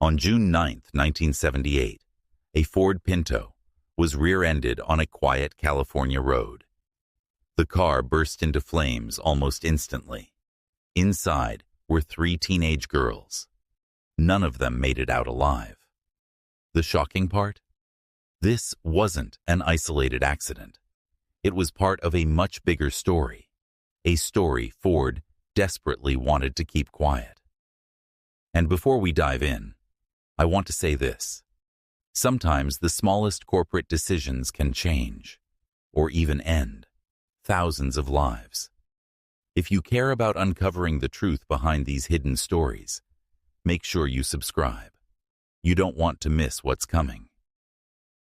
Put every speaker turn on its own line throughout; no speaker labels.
On June 9, 1978, a Ford Pinto was rear-ended on a quiet California road. The car burst into flames almost instantly. Inside were 3 teenage girls. None of them made it out alive. The shocking part? This wasn't an isolated accident. It was part of a much bigger story, a story Ford desperately wanted to keep quiet. And before we dive in, I want to say this. Sometimes the smallest corporate decisions can change, or even end, thousands of lives. If you care about uncovering the truth behind these hidden stories, make sure you subscribe. You don't want to miss what's coming.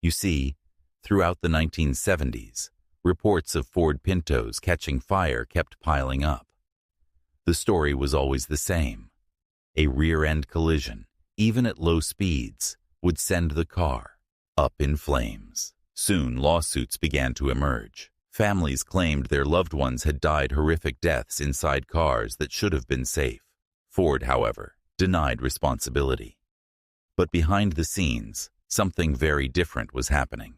You see, throughout the 1970s, reports of Ford Pintos catching fire kept piling up. The story was always the same. A rear-end collision, even at low speeds, would send the car up in flames. Soon, lawsuits began to emerge. Families claimed their loved ones had died horrific deaths inside cars that should have been safe. Ford, however, denied responsibility. But behind the scenes, something very different was happening.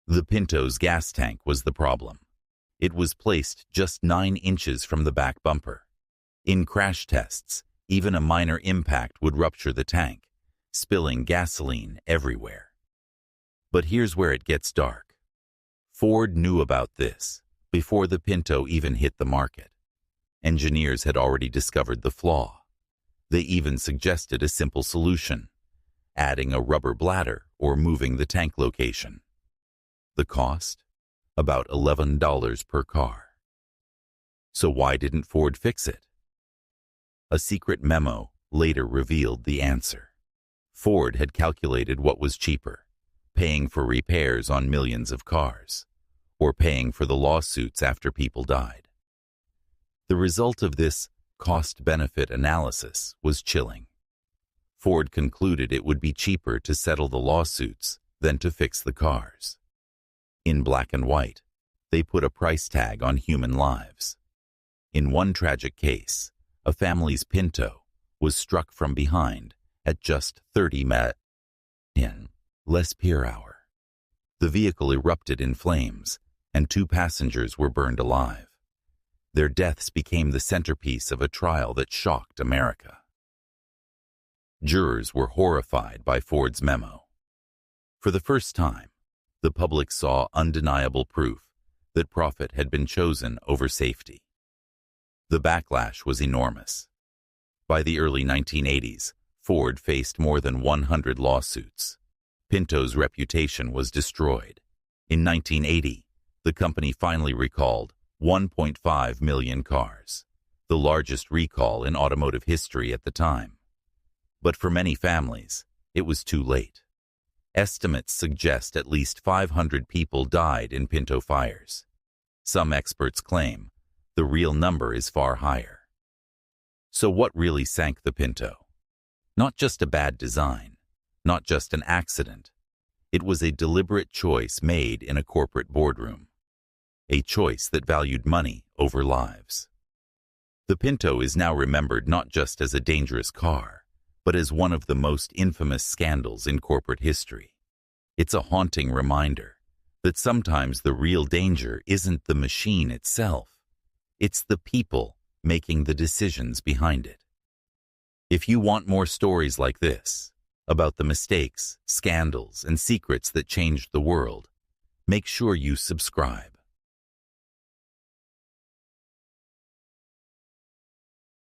The Pinto's gas tank was the problem. It was placed just 9 inches from the back bumper. In crash tests, even a minor impact would rupture the tank, spilling gasoline everywhere. But here's where it gets dark. Ford knew about this before the Pinto even hit the market. Engineers had already discovered the flaw. They even suggested a simple solution: adding a rubber bladder or moving the tank location. The cost? About $11 per car. So why didn't Ford fix it? A secret memo later revealed the answer. Ford had calculated what was cheaper: paying for repairs on millions of cars, or paying for the lawsuits after people died. The result of this cost-benefit analysis was chilling. Ford concluded it would be cheaper to settle the lawsuits than to fix the cars. In black and white, they put a price tag on human lives. In one tragic case, a family's Pinto was struck from behind at just 30 miles per hour. The vehicle erupted in flames, and 2 passengers were burned alive. Their deaths became the centerpiece of a trial that shocked America. Jurors were horrified by Ford's memo. For the first time, the public saw undeniable proof that profit had been chosen over safety. The backlash was enormous. By the early 1980s, Ford faced more than 100 lawsuits. Pinto's reputation was destroyed. In 1980, the company finally recalled 1.5 million cars, the largest recall in automotive history at the time. But for many families, it was too late. Estimates suggest at least 500 people died in Pinto fires. Some experts claim the real number is far higher. So what really sank the Pinto? Not just a bad design, not just an accident. It was a deliberate choice made in a corporate boardroom. A choice that valued money over lives. The Pinto is now remembered not just as a dangerous car, but as one of the most infamous scandals in corporate history. It's a haunting reminder that sometimes the real danger isn't the machine itself. It's the people making the decisions behind it. If you want more stories like this, about the mistakes, scandals, and secrets that changed the world, make sure you subscribe.